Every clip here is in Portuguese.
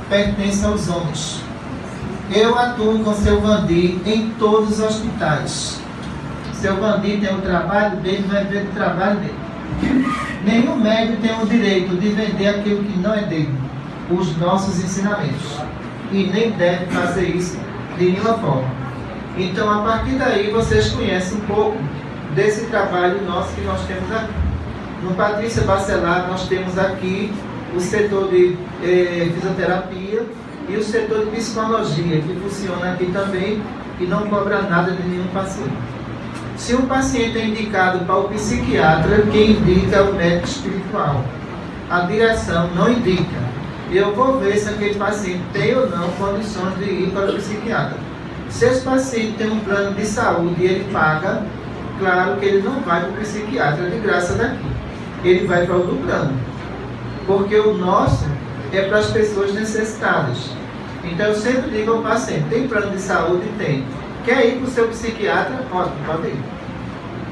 pertence aos homens. Eu atuo com seu Vandir em todos os hospitais. Seu Vandir tem o trabalho dele, vai ver o trabalho dele. Nenhum médico tem o direito de vender aquilo que não é dele, os nossos ensinamentos. E nem deve fazer isso de nenhuma forma. Então, a partir daí, vocês conhecem um pouco desse trabalho nosso que nós temos aqui. No Patrícia Bacelar, nós temos aqui o setor de fisioterapia e o setor de psicologia, que funciona aqui também e não cobra nada de nenhum paciente. Se um paciente é indicado para o psiquiatra, quem indica é o médico espiritual. A direção não indica. Eu vou ver se aquele paciente tem ou não condições de ir para o psiquiatra. Se esse paciente tem um plano de saúde e ele paga, claro que ele não vai para o psiquiatra de graça daqui. Ele vai para o do plano. Porque o nosso é para as pessoas necessitadas. Então eu sempre digo ao paciente, tem plano de saúde? Tem. Quer ir para o seu psiquiatra? Ótimo, pode ir.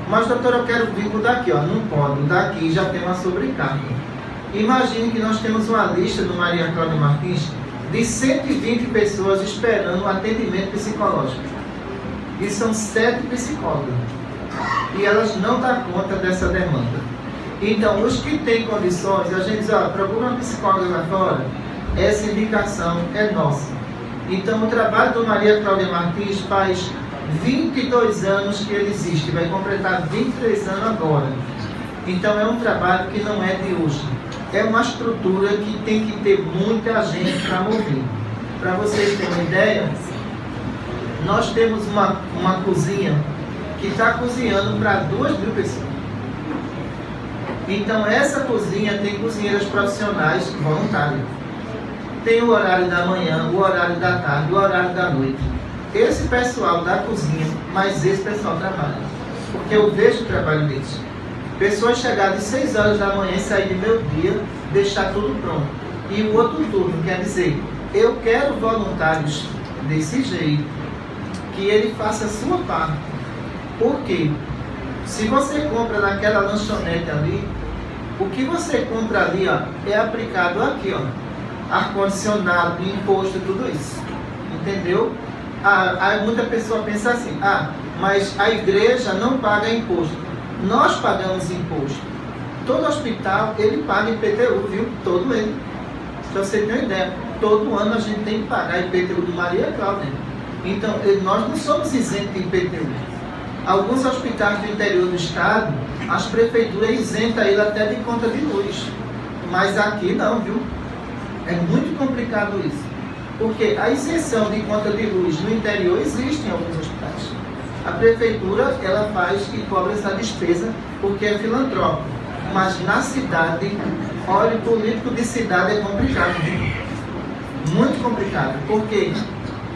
Mas doutor, eu quero vir por daqui. Não pode, daqui já tem uma sobrecarga. Imagine que nós temos uma lista no Maria Cláudia Martins de 120 pessoas esperando um atendimento psicológico. E são 7 psicólogas. E elas não dão conta dessa demanda. Então, os que têm condições, a gente diz, procura uma psicóloga lá fora. Essa indicação é nossa. Então, o trabalho do Maria Cláudia Martins faz 22 anos que ele existe. Vai completar 23 anos agora. Então, é um trabalho que não é de hoje. É uma estrutura que tem que ter muita gente para mover. Para vocês terem uma ideia, nós temos uma cozinha que está cozinhando para 2.000 pessoas. Então, essa cozinha tem cozinheiras profissionais voluntárias. Tem o horário da manhã, o horário da tarde, o horário da noite. Esse pessoal da cozinha, mas esse pessoal trabalha. Porque eu vejo o trabalho deles. Pessoas chegarem às 6 horas da manhã e sair de meu dia, deixar tudo pronto. E o outro turno, quer dizer, eu quero voluntários desse jeito, que ele faça a sua parte. Por quê? Se você compra naquela lanchonete ali, o que você compra ali é aplicado aqui, ar-condicionado, imposto, tudo isso. Entendeu? Aí muita pessoa pensa assim, mas a igreja não paga imposto. Nós pagamos imposto. Todo hospital, ele paga IPTU, viu? Todo ele. Pra você ter uma ideia, todo ano a gente tem que pagar IPTU do Maria Cláudia. Então, nós não somos isentos de IPTU. Alguns hospitais do interior do estado, as prefeituras isentam ele até de conta de luz. Mas aqui não, viu? É muito complicado isso. Porque a isenção de conta de luz no interior existe em alguns hospitais. A prefeitura, ela faz e cobra essa despesa porque é filantrópico. Mas na cidade, olha, o político de cidade é complicado. Muito complicado. Porque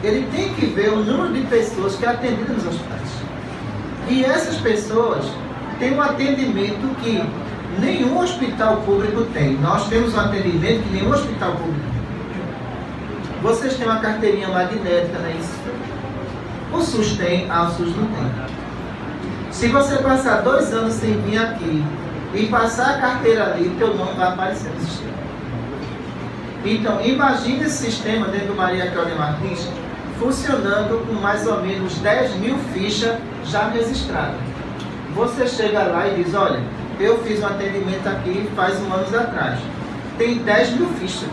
ele tem que ver o número de pessoas que é atendidas nos hospitais. E essas pessoas têm um atendimento que nenhum hospital público tem. Nós temos um atendimento que nenhum hospital público tem. Vocês têm uma carteirinha magnética, não é isso? O SUS tem, o SUS não tem. Se você passar 2 anos sem vir aqui e passar a carteira ali, teu nome vai aparecer no sistema. Então, imagine esse sistema dentro do Maria Cláudia Martins funcionando com mais ou menos 10.000 fichas já registradas. Você chega lá e diz, olha, eu fiz um atendimento aqui faz 1 ano atrás. Tem 10.000 fichas.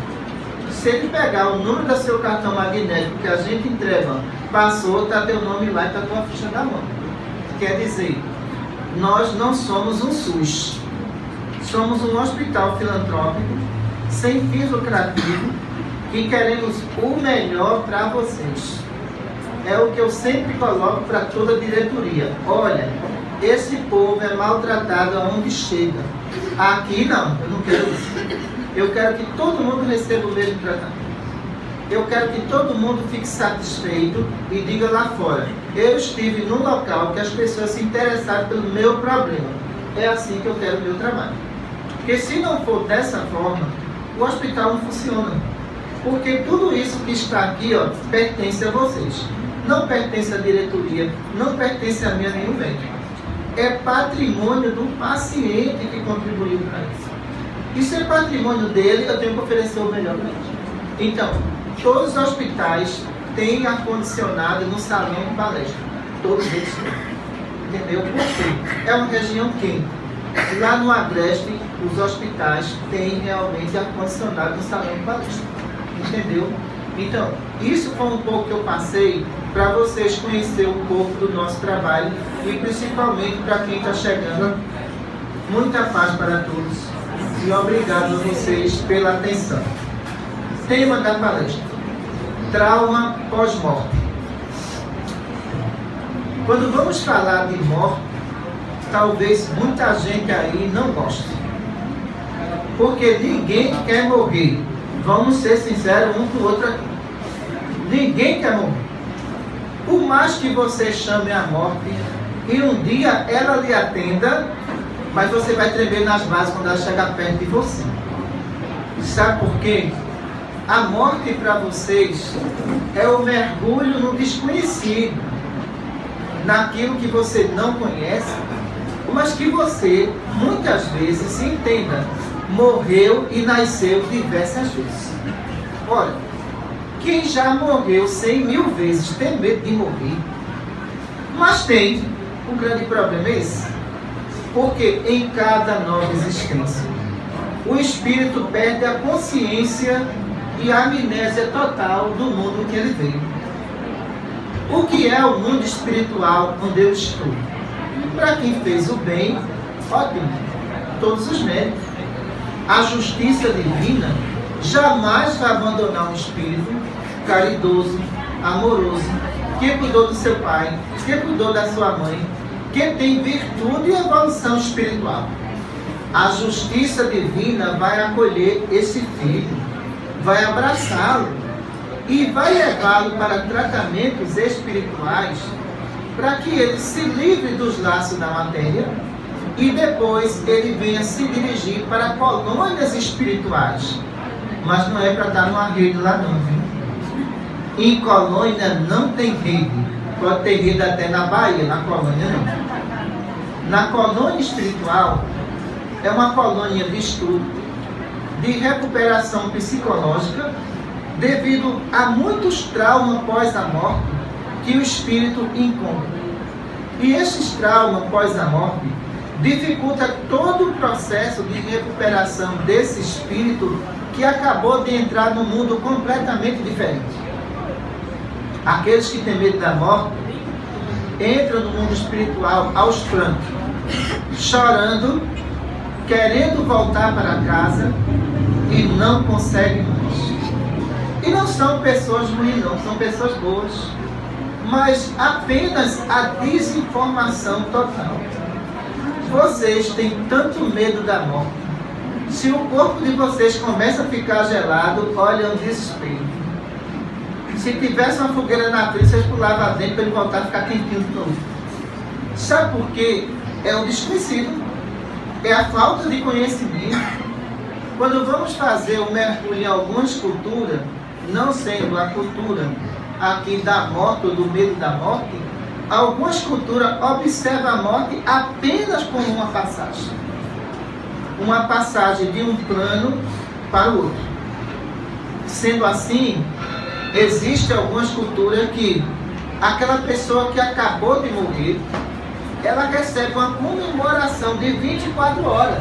Se ele pegar o número do seu cartão magnético que a gente entrega, passou, está teu nome lá e está tua ficha da mão. Quer dizer, nós não somos um SUS. Somos um hospital filantrópico, sem fins lucrativos, que queremos o melhor para vocês. É o que eu sempre coloco para toda a diretoria. Olha, esse povo é maltratado aonde chega. Aqui não, eu não quero isso. Eu quero que todo mundo receba o mesmo tratamento. Eu quero que todo mundo fique satisfeito e diga lá fora, eu estive num local que as pessoas se interessaram pelo meu problema. É assim que eu quero o meu trabalho. Porque se não for dessa forma, o hospital não funciona. Porque tudo isso que está aqui, pertence a vocês. Não pertence à diretoria, não pertence a mim, a nenhum médico. É patrimônio do paciente que contribuiu para isso. E se é patrimônio dele, eu tenho que oferecer o melhor para ele. Então, todos os hospitais têm ar-condicionado no salão de palestra. Todos eles têm. Entendeu? Por quê? É uma região quente. Lá no Agreste, os hospitais têm realmente ar-condicionado no salão de palestra. Entendeu? Então, isso foi um pouco que eu passei para vocês conhecerem um pouco do nosso trabalho e principalmente para quem está chegando. Muita paz para todos e obrigado a vocês pela atenção. Tema da palestra: trauma pós-morte. Quando vamos falar de morte, talvez muita gente aí não goste, porque ninguém quer morrer. Vamos ser sinceros um com o outro aqui. Ninguém quer morrer. Por mais que você chame a morte e um dia ela lhe atenda, mas você vai tremer nas bases quando ela chegar perto de você. Sabe por quê? A morte para vocês é o mergulho no desconhecido, naquilo que você não conhece, mas que você, muitas vezes, entenda, morreu e nasceu diversas vezes. Olha, quem já morreu 100.000 vezes tem medo de morrer, mas tem. O grande problema é esse, porque em cada nova existência, o espírito perde a consciência e a amnésia total do mundo que ele veio. O que é o mundo espiritual onde eu estou? Para quem fez o bem, ótimo, todos os méritos. A justiça divina jamais vai abandonar um espírito caridoso, amoroso, que cuidou do seu pai, que cuidou da sua mãe, que tem virtude e evolução espiritual. A justiça divina vai acolher esse filho, vai abraçá-lo e vai levá-lo para tratamentos espirituais para que ele se livre dos laços da matéria e depois ele venha se dirigir para colônias espirituais. Mas não é para estar numa rede lá não, viu? Em colônia não tem rede. Pode ter rede até na Bahia, na colônia não. Na colônia espiritual é uma colônia de estudo, de recuperação psicológica, devido a muitos traumas pós a morte que o espírito encontra. E esses traumas pós a morte dificulta todo o processo de recuperação desse espírito que acabou de entrar num mundo completamente diferente. Aqueles que têm medo da morte entram no mundo espiritual aos prantos, chorando, querendo voltar para casa e não conseguem mais. E não são pessoas ruins, não, são pessoas boas, mas apenas a desinformação total. Vocês têm tanto medo da morte. Se o corpo de vocês começa a ficar gelado, olha o desespero. Se tivesse uma fogueira na frente, vocês pulavam dentro para ele voltar a ficar quentinho de novo. Sabe por quê? É o desconhecido. É a falta de conhecimento. Quando vamos fazer o mergulho em algumas culturas, não sendo a cultura aqui da morte ou do medo da morte, algumas culturas observam a morte apenas como uma passagem. Uma passagem de um plano para o outro. Sendo assim, existem algumas culturas que aquela pessoa que acabou de morrer, ela recebe uma comemoração de 24 horas.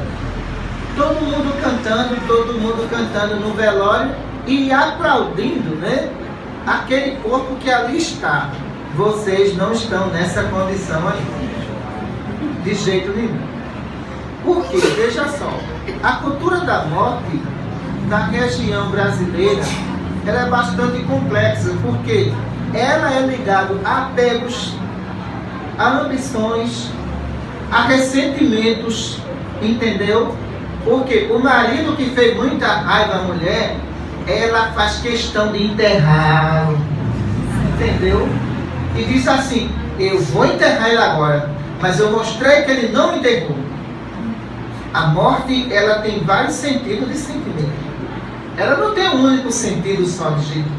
Todo mundo cantando no velório e aplaudindo, né? Aquele corpo que ali está. Vocês não estão nessa condição ainda. De jeito nenhum. Por quê? Veja só. A cultura da morte na região brasileira, ela é bastante complexa, porque ela é ligada a apegos, a ambições, a ressentimentos, entendeu? Porque o marido que fez muita raiva à mulher, ela faz questão de enterrá-lo, entendeu? E diz assim, eu vou enterrar ele agora, mas eu mostrei que ele não enterrou. A morte, ela tem vários sentidos de sentimento. Ela não tem um único sentido só de jeito.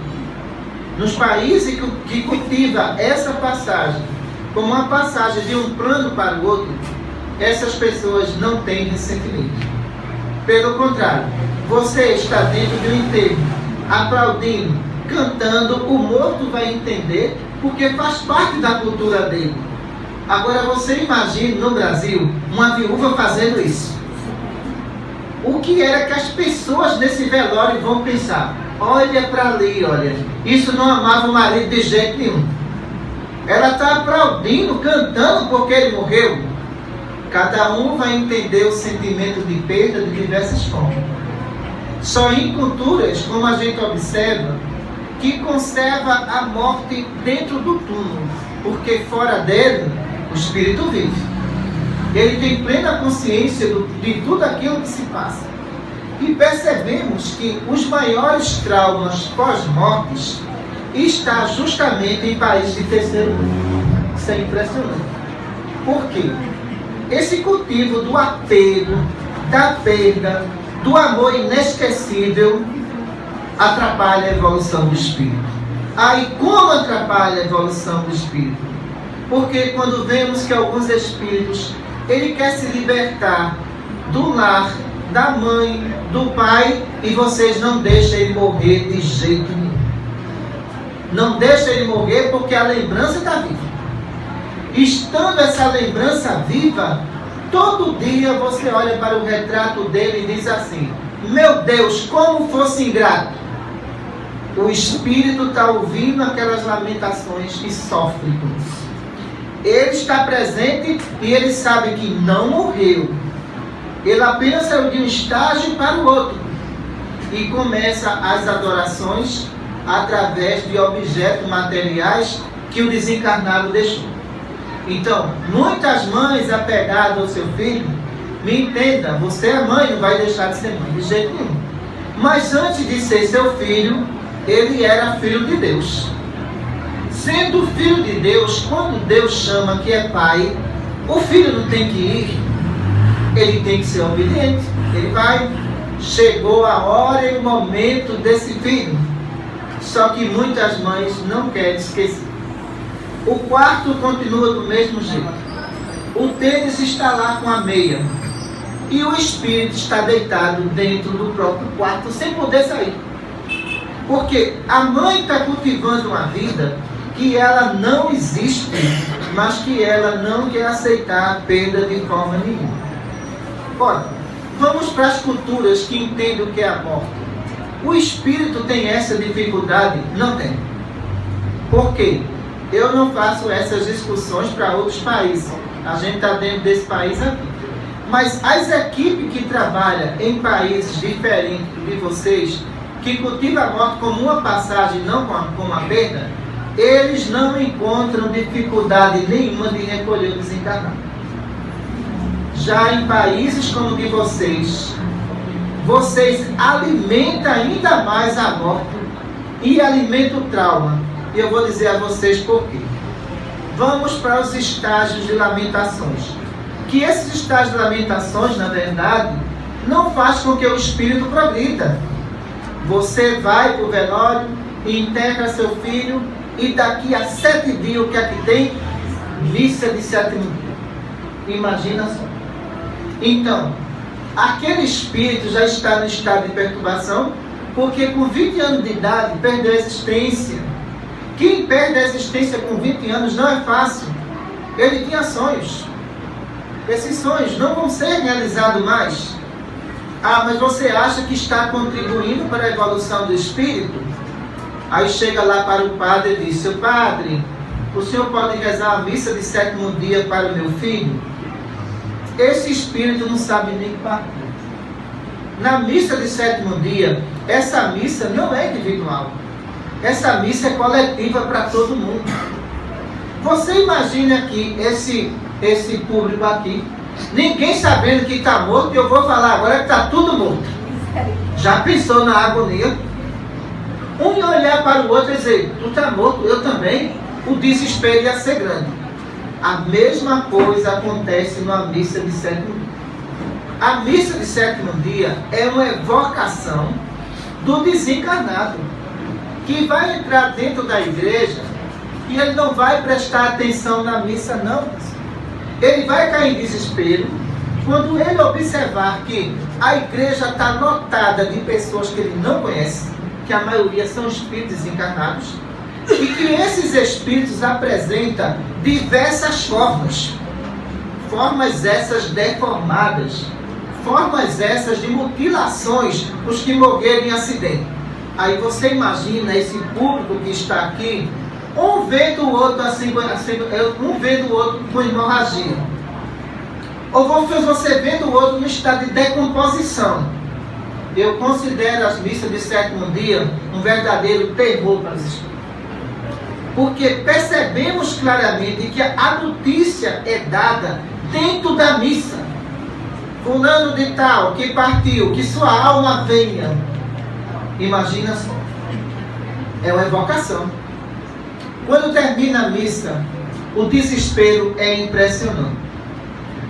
Nos países que cultiva essa passagem como uma passagem de um plano para o outro, essas pessoas não têm ressentimento. Pelo contrário, você está dentro de um enterro, aplaudindo, cantando, o morto vai entender, porque faz parte da cultura dele. Agora você imagine no Brasil uma viúva fazendo isso. O que era que as pessoas nesse velório vão pensar? Olha para ali, olha, isso não amava o marido de jeito nenhum. Ela está aplaudindo, cantando porque ele morreu. Cada um vai entender o sentimento de perda de diversas formas. Só em culturas, como a gente observa, que conserva a morte dentro do túmulo, porque fora dele o espírito vive. Ele tem plena consciência de tudo aquilo que se passa. E percebemos que os maiores traumas pós-mortes estão justamente em países de terceiro mundo. Isso é impressionante. Por quê? Esse cultivo do apego, da perda, do amor inesquecível, atrapalha a evolução do espírito. Aí como atrapalha a evolução do espírito? Porque quando vemos que alguns espíritos, ele quer se libertar do lar, da mãe, do pai, e vocês não deixam ele morrer de jeito nenhum. Não deixam ele morrer porque a lembrança está viva. Estando essa lembrança viva, todo dia você olha para o retrato dele e diz assim: meu Deus, como fosse ingrato. O espírito está ouvindo aquelas lamentações e sofre com isso. Ele está presente e ele sabe que não morreu. Ele apenas saiu de um estágio para o outro. E começa as adorações através de objetos materiais que o desencarnado deixou. Então, muitas mães apegadas ao seu filho, me entenda, você é mãe, não vai deixar de ser mãe, de jeito nenhum. Mas antes de ser seu filho, ele era filho de Deus. Sendo filho de Deus, quando Deus chama que é pai, o filho não tem que ir, ele tem que ser obediente. Ele vai. Chegou a hora e o momento desse filho. Só que muitas mães não querem esquecer. O quarto continua do mesmo jeito. O tênis está lá com a meia. E o espírito está deitado dentro do próprio quarto, sem poder sair. Porque a mãe está cultivando uma vida que ela não existe, mas que ela não quer aceitar a perda de forma nenhuma. Ora, vamos para as culturas que entendem o que é a morte. O espírito tem essa dificuldade? Não tem. Por quê? Eu não faço essas discussões para outros países. A gente está dentro desse país aqui. Mas as equipes que trabalham em países diferentes de vocês, que cultivam a morte como uma passagem, não como uma perda, eles não encontram dificuldade nenhuma de recolher o desencarnado. Já em países como o de vocês alimentam ainda mais a morte e alimentam o trauma. E eu vou dizer a vocês por quê. Vamos para os estágios de lamentações. Que esses estágios de lamentações, na verdade, não faz com que o espírito progrida. Você vai para o velório e enterra seu filho, e daqui a 7 dias o que é que tem? Missa de 7º dia. Imagina só. Então, aquele espírito já está no estado de perturbação, porque com 20 anos de idade perdeu a existência. Quem perde a existência com 20 anos não é fácil. Ele tinha sonhos. Esses sonhos não vão ser realizados mais. Ah, mas você acha que está contribuindo para a evolução do espírito? Aí chega lá para o padre e diz: seu padre, o senhor pode rezar a missa de 7º dia para o meu filho? Esse espírito não sabe nem partir. Na missa de 7º dia, essa missa não é individual. Essa missa é coletiva para todo mundo. Você imagina aqui, esse público aqui, ninguém sabendo que está morto, e eu vou falar agora que está tudo morto. Já pensou na agonia? Um ia olhar para o outro e dizer: tu está morto, eu também. O desespero ia ser grande. A mesma coisa acontece numa missa de 7º dia. A missa de 7º dia é uma evocação do desencarnado, que vai entrar dentro da igreja e ele não vai prestar atenção na missa, não. Ele vai cair em desespero, quando ele observar que a igreja está lotada de pessoas que ele não conhece, que a maioria são espíritos encarnados, e que esses espíritos apresentam diversas formas essas deformadas, formas essas de mutilações, os que morreram em acidente. Aí você imagina esse público que está aqui, um vendo o outro um vendo o outro com hemorragia, ou você vendo o outro no estado de decomposição. Eu considero as missas de sétimo dia um verdadeiro terror para os espíritos, porque percebemos claramente que a notícia é dada dentro da missa. Fulano de tal, que partiu, que sua alma venha. Imagina só. É uma evocação. Quando termina a missa, o desespero é impressionante.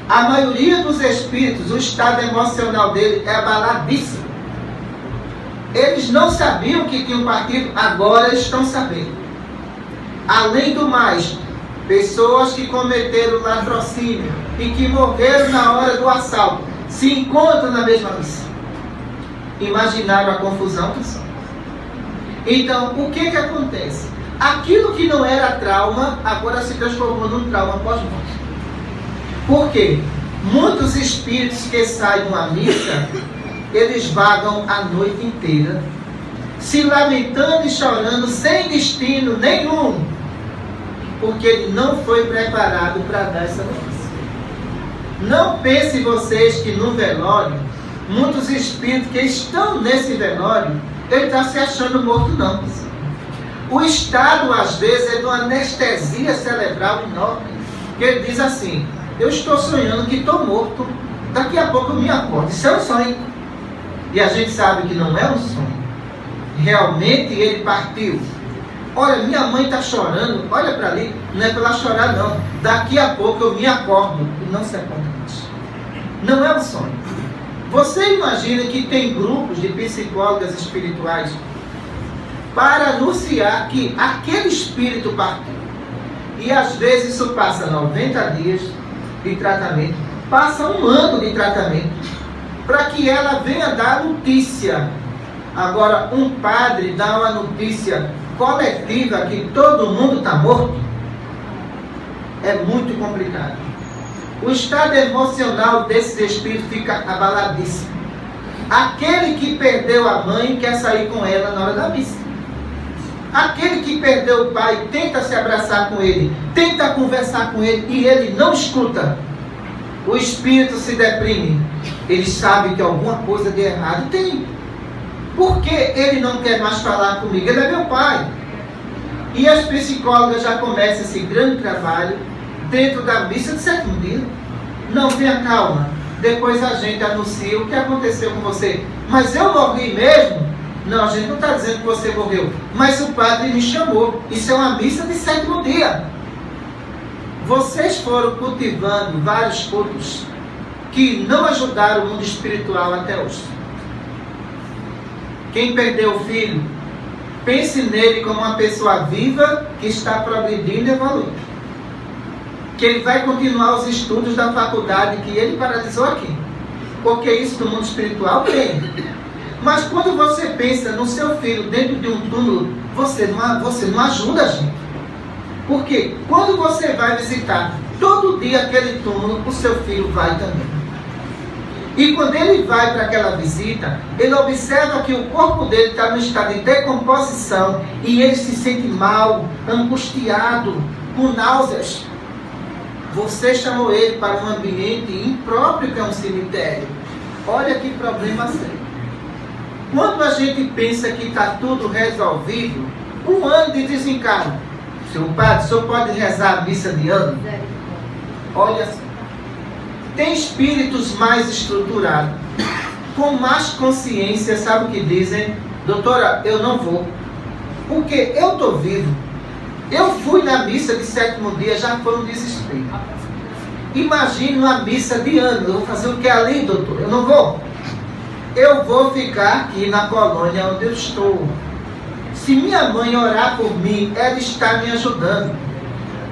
A maioria dos espíritos, o estado emocional dele é abaladíssimo. Eles não sabiam que tinham partido, agora estão sabendo. Além do mais, pessoas que cometeram latrocínio e que morreram na hora do assalto se encontram na mesma missão. Imaginaram a confusão que são. Então, o que acontece? Aquilo que não era trauma, agora se transformou num trauma pós-morte. Por quê? Muitos espíritos que saem de uma missa, eles vagam a noite inteira, se lamentando e chorando, sem destino nenhum, porque ele não foi preparado para dar essa notícia. Não pense vocês que no velório, muitos espíritos que estão nesse velório, ele está se achando morto, não. O estado, às vezes, é de uma anestesia cerebral enorme, que ele diz assim: eu estou sonhando que estou morto, daqui a pouco eu me acordo. Isso é um sonho. E a gente sabe que não é um sonho. Realmente ele partiu. Olha, minha mãe está chorando, olha para ali, não é para ela chorar não. Daqui a pouco eu me acordo. E não se acorda mais. Não é um sonho. Você imagina que tem grupos de psicólogas espirituais para anunciar que aquele espírito partiu. E às vezes isso passa 90 dias de tratamento, passa um ano de tratamento, para que ela venha dar notícia. Agora, um padre dá uma notícia coletiva que todo mundo está morto, é muito complicado. O estado emocional desses espíritos fica abaladíssimo. Aquele que perdeu a mãe quer sair com ela na hora da missa. Aquele que perdeu o pai tenta se abraçar com ele, tenta conversar com ele e ele não escuta. O espírito se deprime. Ele sabe que alguma coisa de errado tem. Por que ele não quer mais falar comigo? Ele é meu pai. E as psicólogas já começam esse grande trabalho dentro da missa de sétimo dia. Não, tenha calma. Depois a gente anuncia o que aconteceu com você. Mas eu morri mesmo? Não, a gente não está dizendo que você morreu. Mas o padre me chamou. Isso é uma missa de sétimo dia. Vocês foram cultivando vários cultos que não ajudaram o mundo espiritual até hoje. Quem perdeu o filho, pense nele como uma pessoa viva que está progredindo e evoluindo. Que ele vai continuar os estudos da faculdade que ele paralisou aqui. Porque isso do mundo espiritual tem. Mas quando você pensa no seu filho dentro de um túmulo, você não ajuda a gente. Porque quando você vai visitar todo dia aquele túmulo, o seu filho vai também. E quando ele vai para aquela visita, ele observa que o corpo dele está no estado de decomposição e ele se sente mal, angustiado, com náuseas. Você chamou ele para um ambiente impróprio que é um cemitério. Olha que problema sério. Quando a gente pensa que está tudo resolvido, um ano de desencargo. Seu padre, o senhor pode rezar a missa de ano? Olha só. Tem espíritos mais estruturados, com mais consciência, sabe o que dizem? Doutora, eu não vou, porque eu estou vivo. Eu fui na missa de sétimo dia, já foi um desespero. Imagine uma missa de ano, eu vou fazer o que ali, doutor? Eu não vou. Eu vou ficar aqui na colônia onde eu estou. Se minha mãe orar por mim, ela está me ajudando.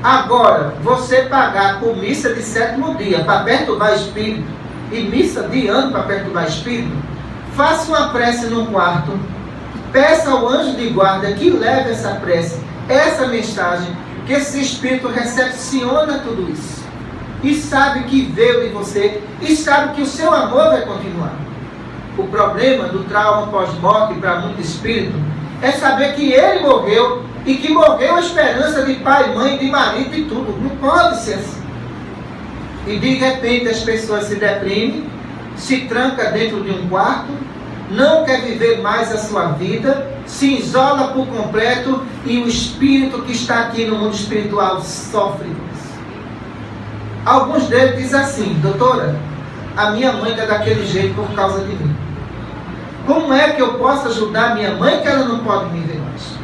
Agora, você pagar por missa de sétimo dia para perturbar espírito, e missa de ano para perturbar espírito, faça uma prece no quarto, peça ao anjo de guarda que leve essa prece, essa mensagem, que esse espírito recepciona tudo isso. E sabe que veio de você, e sabe que o seu amor vai continuar. O problema do trauma pós-morte para muito espírito é saber que ele morreu, e que morreu a esperança de pai, mãe, de marido, de tudo. Não pode ser assim. E de repente as pessoas se deprimem, se tranca dentro de um quarto, não quer viver mais a sua vida, se isola por completo, e o espírito que está aqui no mundo espiritual sofre com isso. Alguns deles dizem assim: doutora, a minha mãe está daquele jeito por causa de mim. Como é que eu posso ajudar minha mãe que ela não pode me ver mais?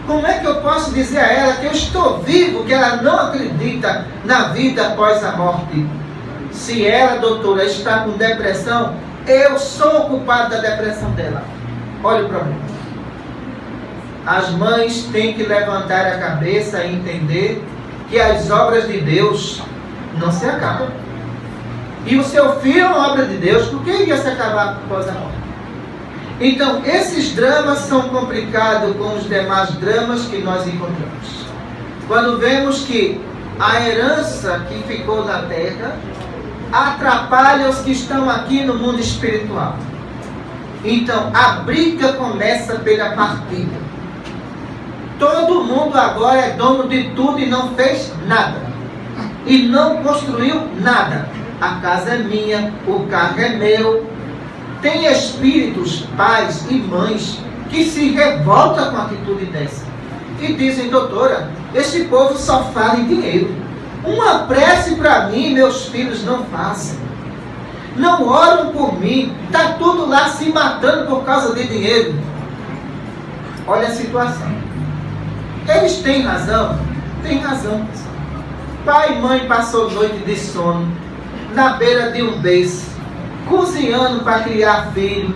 Como é que eu posso dizer a ela que eu estou vivo, que ela não acredita na vida após a morte? Se ela, doutora, está com depressão, eu sou o culpado da depressão dela. Olha o problema. As mães têm que levantar a cabeça e entender que as obras de Deus não se acabam. E o seu filho é uma obra de Deus, por que iria se acabar após a morte? Então, esses dramas são complicados com os demais dramas que nós encontramos. Quando vemos que a herança que ficou na terra atrapalha os que estão aqui no mundo espiritual. Então, a briga começa pela partida. Todo mundo agora é dono de tudo e não fez nada. E não construiu nada. A casa é minha, o carro é meu. Tem espíritos, pais e mães, que se revoltam com a atitude dessa. E dizem: doutora, esse povo só fala em dinheiro. Uma prece para mim, meus filhos não fazem. Não oram por mim. Está tudo lá se matando por causa de dinheiro. Olha a situação. Eles têm razão? Têm razão. Pai e mãe passou noite de sono, na beira de um beiço, cozinhando para criar filho,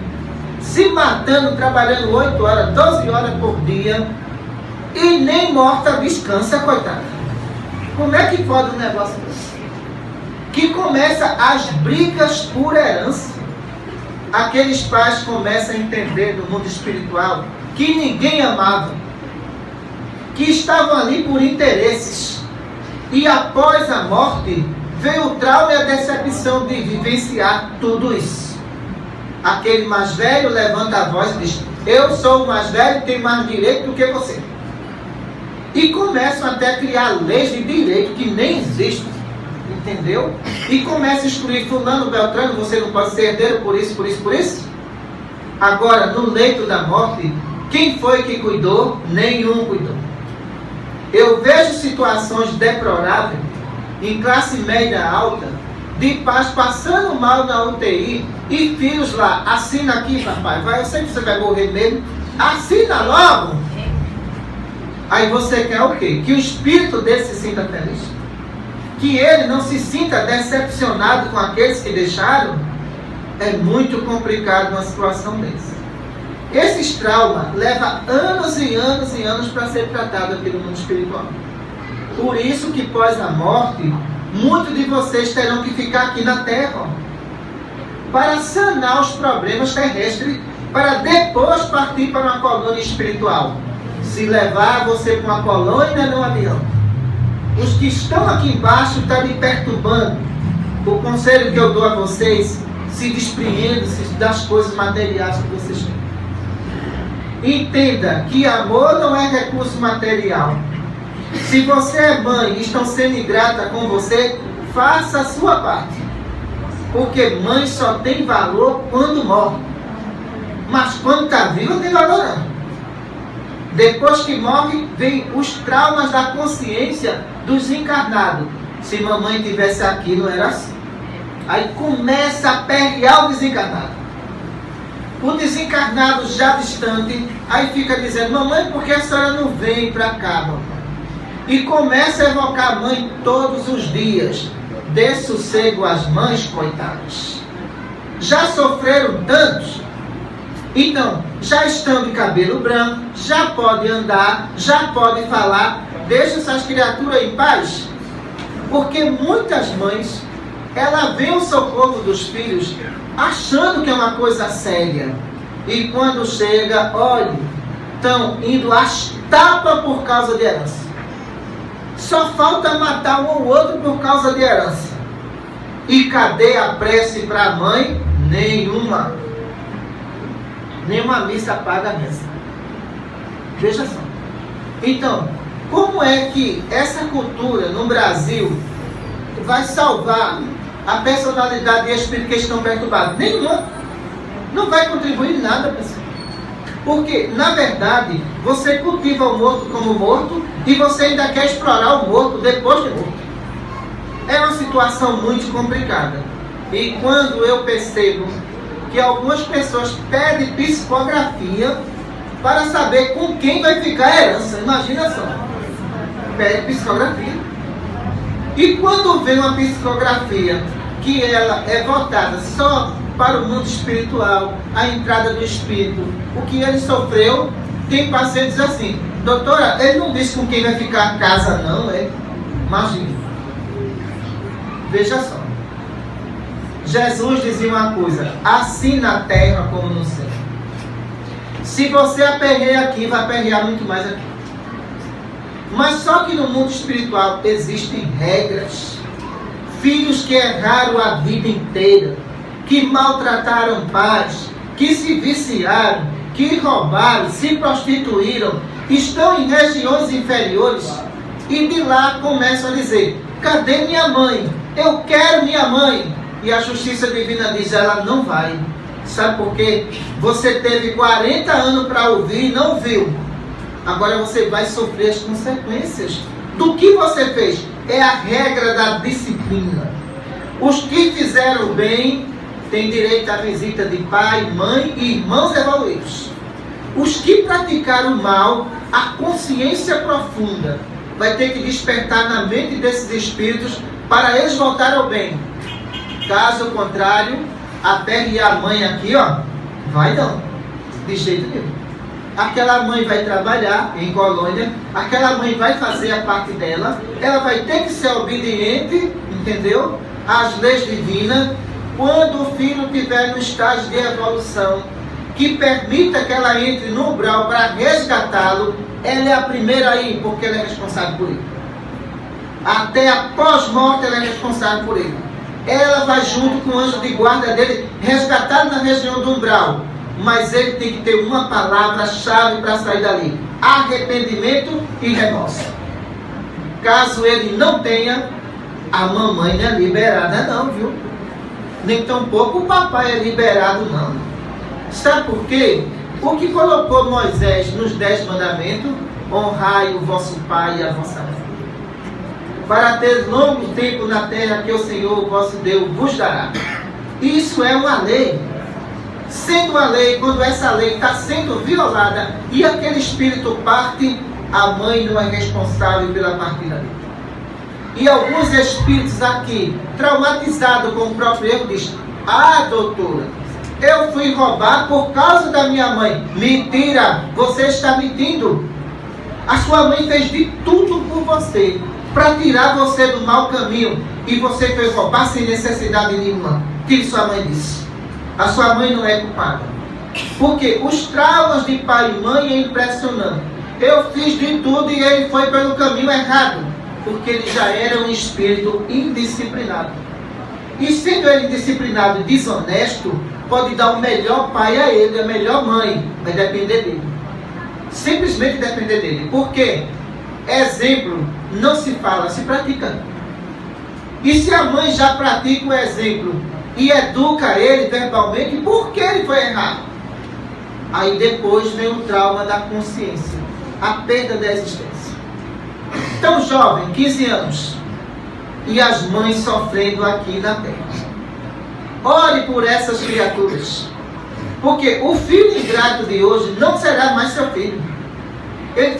se matando, trabalhando 8 horas, 12 horas por dia, e nem morta descansa, coitada. Como é que pode um negócio desse? Que começa as brigas por herança. Aqueles pais começam a entender no mundo espiritual que ninguém amava, que estavam ali por interesses, e após a morte veio o trauma e a decepção de vivenciar tudo isso. Aquele mais velho levanta a voz e diz: eu sou o mais velho, tenho mais direito do que você. E começam até a criar leis de direito que nem existem, entendeu? E começa a excluir fulano, beltrano, você não pode ser herdeiro por isso, por isso, por isso. Agora, no leito da morte, quem foi que cuidou? Nenhum cuidou. Eu vejo situações deploráveis em classe média alta, de pais passando mal na UTI, e filhos lá: assina aqui, papai, vai, eu sei que você vai morrer mesmo, assina logo. Aí você quer o quê? Que o espírito dele se sinta feliz? Que ele não se sinta decepcionado com aqueles que deixaram? É muito complicado uma situação dessa. Esses traumas levam anos e anos e anos para ser tratado aqui no mundo espiritual. Por isso que pós a morte, muitos de vocês terão que ficar aqui na terra, para sanar os problemas terrestres, para depois partir para uma colônia espiritual. Se levar você para uma colônia no avião. Os que estão aqui embaixo estão me perturbando. O conselho que eu dou a vocês: se despreendam-se das coisas materiais que vocês têm. Entenda que amor não é recurso material. Se você é mãe e estão sendo ingrata com você, faça a sua parte. Porque mãe só tem valor quando morre. Mas quando está viva, não tem valor não. Depois que morre, vem os traumas da consciência dos encarnados. Se mamãe estivesse aqui, não era assim. Aí começa a perrear o desencarnado. O desencarnado já distante, aí fica dizendo: mamãe, por que a senhora não vem para cá, mamãe? E começa a evocar a mãe todos os dias. Dê sossego às mães, coitadas. Já sofreram tantos. Então, já estão de cabelo branco, já pode andar, já pode falar. Deixa essas criaturas em paz. Porque muitas mães, ela vê o socorro dos filhos achando que é uma coisa séria. E quando chega, olha, estão indo às tapas por causa de herança. Só falta matar um ou outro por causa de herança. E cadê a prece para a mãe? Nenhuma. Nenhuma missa paga a missa. Veja só. Então, como é que essa cultura no Brasil vai salvar a personalidade e espírito que estão perturbados? Nenhuma. Não vai contribuir em nada, pessoal. Porque, na verdade, você cultiva o morto como morto e você ainda quer explorar o morto depois de morto. É uma situação muito complicada. E quando eu percebo que algumas pessoas pedem psicografia para saber com quem vai ficar a herança, imagina só. Pede psicografia. E quando vem uma psicografia que ela é voltada só para o mundo espiritual, a entrada do espírito, o que ele sofreu, tem pacientes assim: doutora, ele não disse com quem vai ficar a casa não, é? Imagina. Veja só. Jesus dizia uma coisa: assim na terra como no céu. Se você aperreia aqui, vai aperrear muito mais aqui. Mas só que no mundo espiritual existem regras. Filhos que erraram a vida inteira, que maltrataram pais, que se viciaram, que roubaram, se prostituíram, estão em regiões inferiores e de lá começam a dizer: cadê minha mãe? Eu quero minha mãe. E a justiça divina diz: ela não vai. Sabe por quê? Você teve 40 anos para ouvir e não viu. Agora você vai sofrer as consequências do que você fez. É a regra da disciplina. Os que fizeram bem têm direito à visita de pai, mãe e irmãos evoluídos. Os que praticaram mal, a consciência profunda vai ter que despertar na mente desses espíritos para eles voltarem ao bem. Caso contrário, aperre a mãe aqui, ó, vai não, de jeito nenhum. Aquela mãe vai trabalhar em colônia, aquela mãe vai fazer a parte dela, ela vai ter que ser obediente, entendeu? Às leis divinas. Quando o filho estiver no estágio de evolução, que permita que ela entre no umbral para resgatá-lo, ela é a primeira a ir, porque ela é responsável por ele. Até a pós-morte ela é responsável por ele. Ela vai junto com o anjo de guarda dele, resgatado na região do umbral. Mas ele tem que ter uma palavra-chave para sair dali: arrependimento e remorso. Caso ele não tenha, a mamãe não é liberada não, viu? Nem tampouco o papai é liberado não. Sabe por quê? O que colocou Moisés nos 10 mandamentos: honrai o vosso pai e a vossa mãe, para ter longo tempo na terra que o Senhor, o vosso Deus, vos dará. Isso é uma lei. Sendo uma lei, quando essa lei está sendo violada e aquele espírito parte, a mãe não é responsável pela partida dele. E alguns espíritos aqui, traumatizados com o próprio erro, dizem: ah, doutora, eu fui roubar por causa da minha mãe. Mentira, você está mentindo. A sua mãe fez de tudo por você, para tirar você do mau caminho, e você foi roubar sem necessidade nenhuma. Que sua mãe disse. A sua mãe não é culpada. Porque os traumas de pai e mãe é impressionante. Eu fiz de tudo e ele foi pelo caminho errado, porque ele já era um espírito indisciplinado. E sendo ele indisciplinado e desonesto, pode dar o melhor pai a ele, a melhor mãe, vai depender dele. Simplesmente depender dele. Porque exemplo não se fala, se pratica. E se a mãe já pratica o exemplo e educa ele verbalmente, por que ele foi errado? Aí depois vem o trauma da consciência, a perda da existência. Então, jovem, 15 anos, e as mães sofrendo aqui na terra. Ore por essas criaturas, porque o filho ingrato de hoje não será mais seu filho. Ele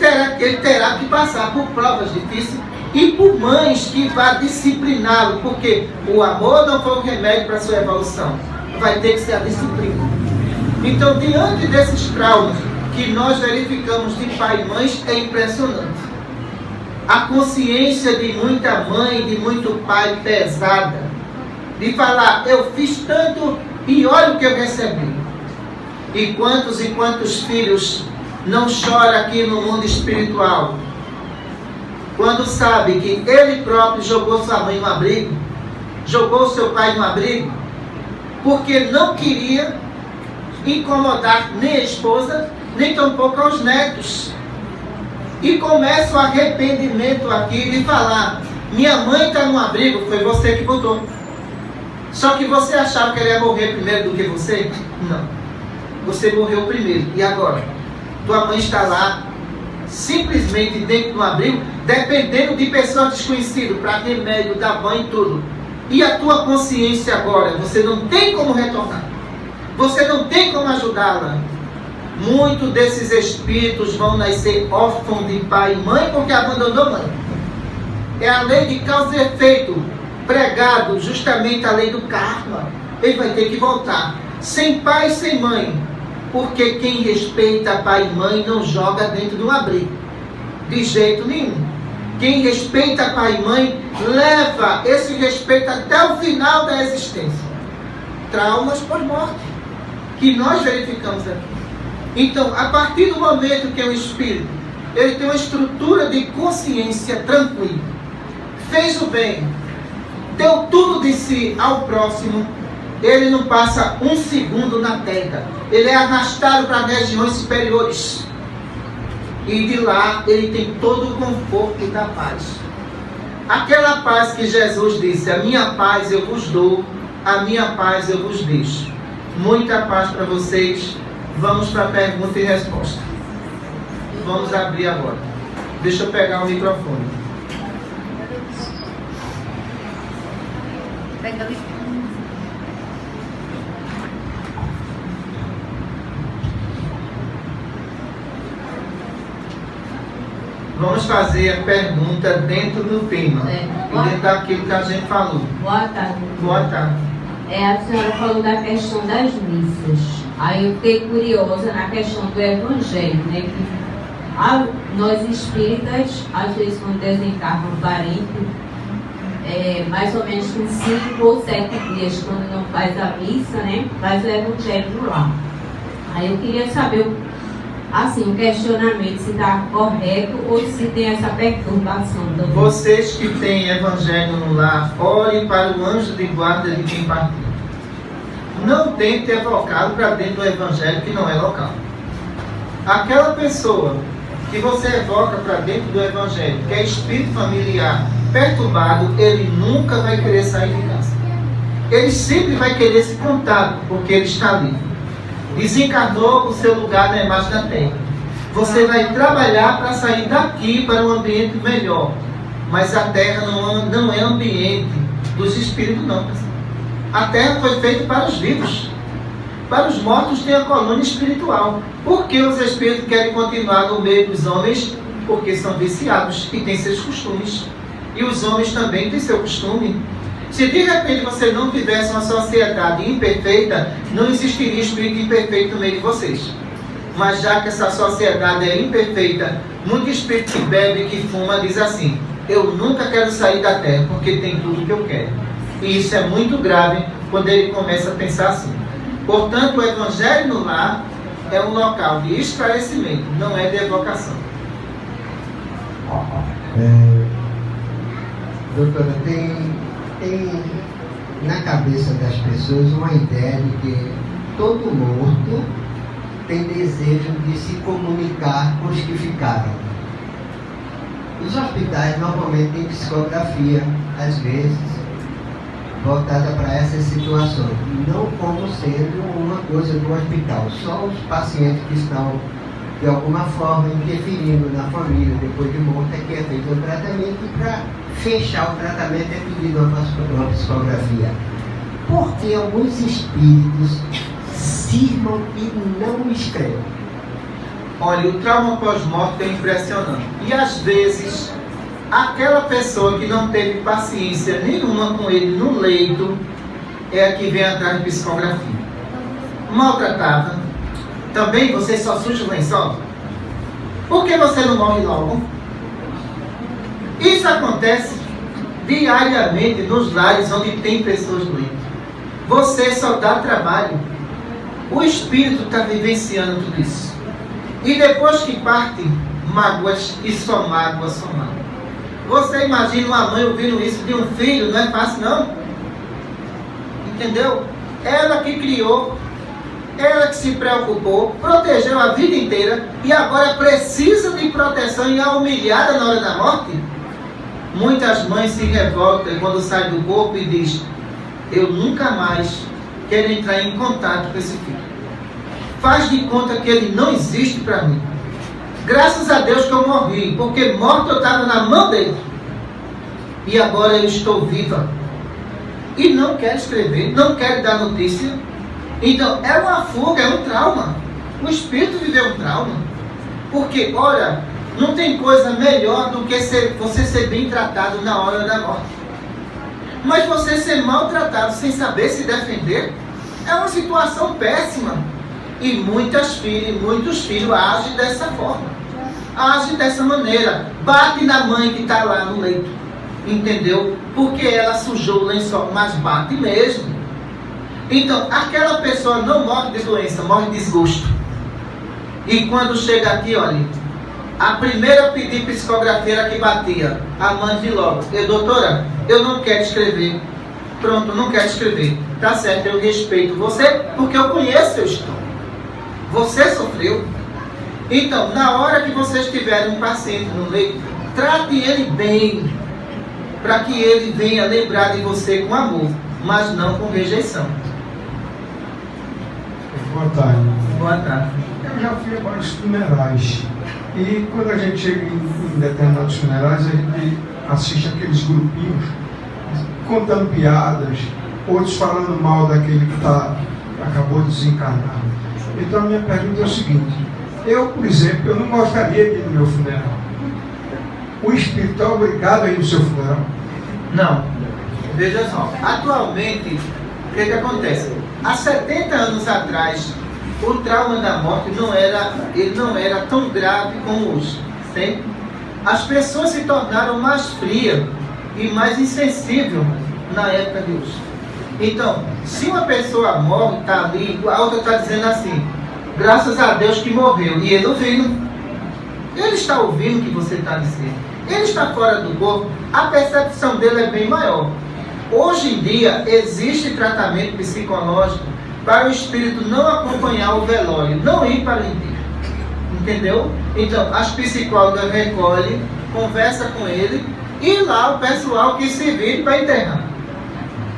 terá que passar por provas difíceis e por mães que vão discipliná-lo, porque o amor não foi o remédio para a sua evolução. Vai ter que ser a disciplina. Então, diante desses traumas que nós verificamos de pai e mães, é impressionante. A consciência de muita mãe, de muito pai pesada. De falar, eu fiz tanto e olha o que eu recebi. E quantos filhos não choram aqui no mundo espiritual, quando sabe que ele próprio jogou sua mãe no abrigo, jogou seu pai no abrigo, porque não queria incomodar nem a esposa, nem tampouco aos netos. E começa o arrependimento aqui de falar, minha mãe está no abrigo, foi você que botou. Só que você achava que ela ia morrer primeiro do que você? Não. Você morreu primeiro. E agora? Tua mãe está lá, simplesmente dentro do abrigo, dependendo de pessoas desconhecidas, para remédio, dar banho e tudo. E a tua consciência agora, você não tem como retornar. Você não tem como ajudá-la. Muitos desses espíritos vão nascer órfãos de pai e mãe porque abandonou a mãe. É a lei de causa e efeito, pregado justamente a lei do karma. Ele vai ter que voltar, sem pai e sem mãe, porque quem respeita pai e mãe não joga dentro de um abrigo, de jeito nenhum. Quem respeita pai e mãe, leva esse respeito até o final da existência. Traumas pós-morte, que nós verificamos aqui. Então, a partir do momento que o espírito, ele tem uma estrutura de consciência tranquila, fez o bem, deu tudo de si ao próximo, ele não passa um segundo na terra. Ele é arrastado para regiões superiores. E de lá ele tem todo o conforto da paz. Aquela paz que Jesus disse, a minha paz eu vos dou, a minha paz eu vos deixo. Muita paz para vocês. Vamos para a pergunta e resposta. Vamos abrir agora. Deixa eu pegar o microfone. Vamos fazer a pergunta dentro do tema. E dentro daquilo que a gente falou. Boa tarde. Boa tarde. A senhora falou da questão das missas. Aí eu fiquei curiosa na questão do evangelho, né? Que nós espíritas, às vezes quando desencarna um parente, mais ou menos com 5 ou 7 dias, quando não faz a missa, né? Faz o evangelho no lar. Aí eu queria saber, assim, o questionamento, se está correto ou se tem essa perturbação também. Vocês que têm evangelho no lar, orem para o anjo de guarda de quem partiu. Não tente evocá-lo para dentro do evangelho que não é local. Aquela pessoa que você evoca para dentro do evangelho, que é espírito familiar perturbado, ele nunca vai querer sair de casa. Ele sempre vai querer esse contato, porque ele está ali. Desencarnou, o seu lugar na imagem da terra. Você vai trabalhar para sair daqui para um ambiente melhor. Mas a terra não é ambiente dos espíritos, não. A terra foi feita para os vivos. Para os mortos tem a colônia espiritual. Por que os espíritos querem continuar no meio dos homens? Porque são viciados e têm seus costumes. E os homens também têm seu costume. Se de repente você não tivesse uma sociedade imperfeita, não existiria espírito imperfeito no meio de vocês. Mas já que essa sociedade é imperfeita, muito espírito que bebe e que fuma diz assim, eu nunca quero sair da terra porque tem tudo que eu quero. E isso é muito grave quando ele começa a pensar assim. Portanto, o evangelho no lar é um local de esclarecimento, não é de evocação. Doutora, tem na cabeça das pessoas uma ideia de que todo morto tem desejo de se comunicar com os que ficaram. Os hospitais normalmente têm psicografia, às vezes, voltada para essas situações, não como sendo uma coisa do hospital, só os pacientes que estão de alguma forma interferindo na família depois de morte é que é feito o tratamento, e para fechar o tratamento é pedido uma psicografia. Porque alguns espíritos cismam e não escrevem. Olha, o trauma pós-morte é impressionante. E às vezes, aquela pessoa que não teve paciência nenhuma com ele no leito é a que vem atrás de psicografia. Maltratada. Também você só suja o lençol? Por que você não morre logo? Isso acontece. diariamente nos lares onde tem pessoas doentes. Você só dá trabalho. O Espírito está vivenciando tudo isso. E depois que parte, mágoas e só mágoa, só mágoa. Você imagina uma mãe ouvindo isso de um filho, não é fácil não. Entendeu? Ela que criou, ela que se preocupou, protegeu a vida inteira e agora precisa de proteção e é humilhada na hora da morte. Muitas mães se revoltam quando saem do corpo e dizem: eu nunca mais quero entrar em contato com esse filho. Faz de conta que ele não existe para mim. Graças a Deus que eu morri, porque morto eu estava na mão dele. E agora eu estou viva. E não quero escrever, não quero dar notícia. Então, é uma fuga, é um trauma. O espírito viveu um trauma. Porque, olha, não tem coisa melhor do que você ser bem tratado na hora da morte. Mas você ser maltratado sem saber se defender é uma situação péssima. E muitos filhos agem dessa forma. Agem dessa maneira. Bate na mãe que está lá no leito. Entendeu? Porque ela sujou o lençol, mas bate mesmo. Então, aquela pessoa não morre de doença, morre de desgosto. E quando chega aqui, olha, a primeira pedir psicografia que batia, a mãe de logo: doutora, eu não quero escrever. Pronto, não quero escrever. Tá certo, eu respeito você, porque eu conheço seu história. Você sofreu. Então, na hora que vocês tiverem um paciente no leito, trate ele bem, para que ele venha lembrar de você com amor, mas não com rejeição. Boa tarde. Boa tarde. Eu já fui a vários funerais. E quando a gente chega em determinados funerais, a gente assiste aqueles grupinhos contando piadas, outros falando mal daquele que acabou de desencarnar. Então a minha pergunta é o seguinte: eu, por exemplo, eu não gostaria de ir no meu funeral. O espírito é obrigado a ir no seu funeral? Não. Veja só, atualmente, o que acontece? Há 70 anos atrás, o trauma da morte não era tão grave como hoje. Certo? As pessoas se tornaram mais frias e mais insensíveis na época de hoje. Então, se uma pessoa morre, está ali, a outra está dizendo assim: graças a Deus que morreu. E ele ouvindo. Ele está ouvindo o que você está dizendo. Ele está fora do corpo. A percepção dele é bem maior. Hoje em dia, existe tratamento psicológico para o espírito não acompanhar o velório, não ir para o enterro. Entendeu? Então, as psicólogas recolhem, conversam com ele, e lá o pessoal que se vire para enterrar.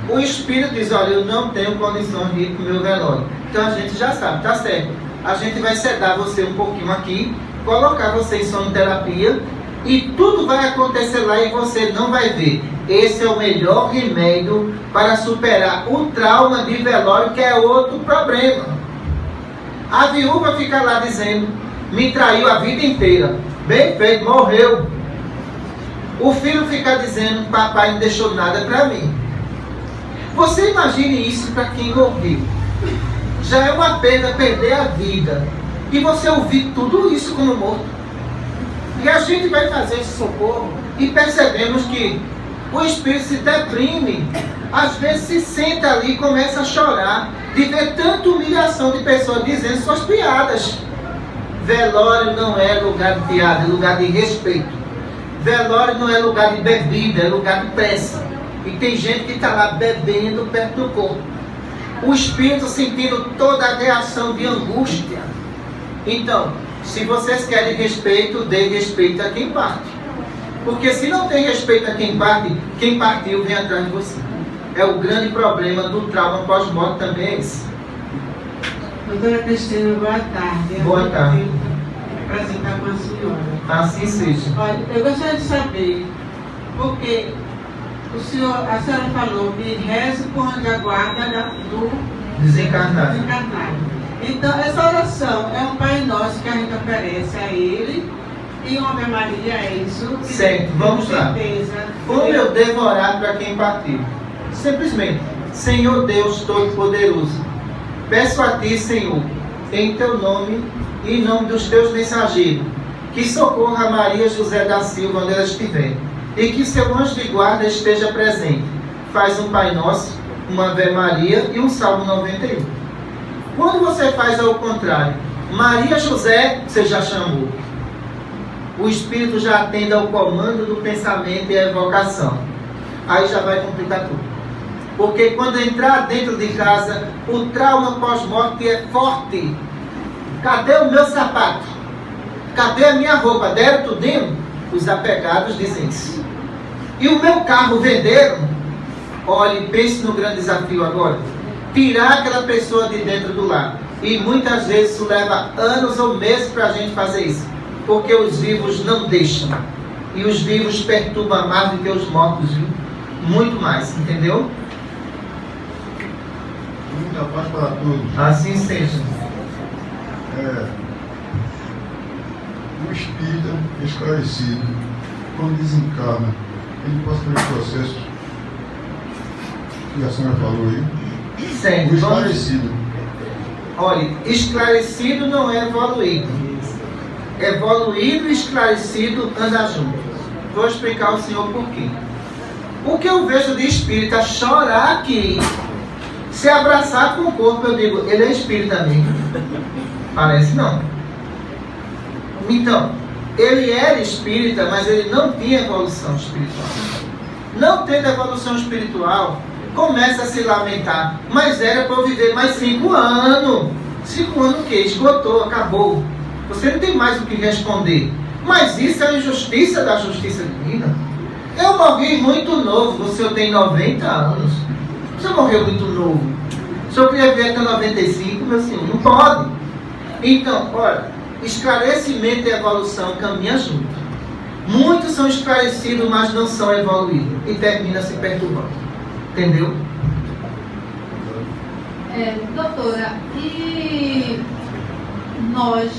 O espírito diz: olha, eu não tenho condições de ir para o meu velório. Então a gente já sabe, tá certo. A gente vai sedar você um pouquinho aqui, colocar você em sonoterapia, e tudo vai acontecer lá e você não vai ver. Esse é o melhor remédio para superar o trauma de velório, que é outro problema. A viúva fica lá dizendo: me traiu a vida inteira. Bem feito, morreu. O filho fica dizendo: papai não deixou nada para mim. Você imagine isso para quem morreu. Já é uma perda perder a vida. E você ouvir tudo isso como morto. E a gente vai fazer esse socorro e percebemos que o espírito se deprime. Às vezes se senta ali e começa a chorar de ver tanta humilhação de pessoas dizendo suas piadas. Velório não é lugar de piada, é lugar de respeito. Velório não é lugar de bebida, é lugar de pressa. E tem gente que está lá bebendo perto do corpo. O espírito sentindo toda a reação de angústia. Então, se vocês querem respeito, dê respeito a quem parte. Porque se não tem respeito a quem parte, quem partiu vem atrás de você. É o grande problema do trauma pós-morte também, é esse. Doutora Cristina, boa tarde. Boa tarde. Me apresentar com a senhora. Assim seja. Olha, eu gostaria de saber, porque a senhora falou que reze por onde a guarda do Desencarnado. Então, essa oração é um Pai Nosso que a gente oferece a Ele, e uma Ave Maria, é isso? Certo, vamos lá. Como eu devo orar para quem partiu? Simplesmente: Senhor Deus Todo-Poderoso, peço a Ti, Senhor, em Teu nome e em nome dos Teus mensageiros, que socorra Maria José da Silva onde ela estiver. e que seu anjo de guarda esteja presente. Faz um Pai Nosso, uma Ave Maria e um Salmo 91. Quando você faz ao contrário, Maria José, você já chamou. O Espírito já atende ao comando do pensamento e à evocação. Aí já vai complicar tudo. Porque quando entrar dentro de casa, o trauma pós-morte é forte. Cadê o meu sapato? Cadê a minha roupa? Deram tudinho? Os apegados dizem isso. E o meu carro venderam? Olhe, pense no grande desafio agora. Tirar aquela pessoa de dentro do lar. E muitas vezes isso leva anos ou meses para a gente fazer isso. Porque os vivos não deixam. E os vivos perturbam mais do que os mortos, viu? Muito mais, entendeu? Muita paz para todos. Assim seja. O espírita esclarecido, quando desencarna, ele passa pelos processos que a senhora falou aí. Certo. O esclarecido. Olha, esclarecido não é evoluído. Evoluído e esclarecido andam juntos. Vou explicar ao senhor por quê. O que eu vejo de espírita chorar aqui, se abraçar com o corpo, eu digo, ele é espírita mesmo. Parece não. Então, ele era espírita, mas ele não tinha evolução espiritual. Não tendo evolução espiritual, começa a se lamentar. Mas era para eu viver mais 5 anos. 5 anos o quê? Esgotou, acabou. Você não tem mais o que responder. Mas isso é a injustiça da justiça divina. Eu morri muito novo. O senhor tem 90 anos. O senhor morreu muito novo. O senhor queria ver até 95, meu senhor? Não pode. Então, olha, esclarecimento e evolução caminham junto. Muitos são esclarecidos, mas não são evoluídos. E termina se perturbando. Entendeu? Doutora, e nós,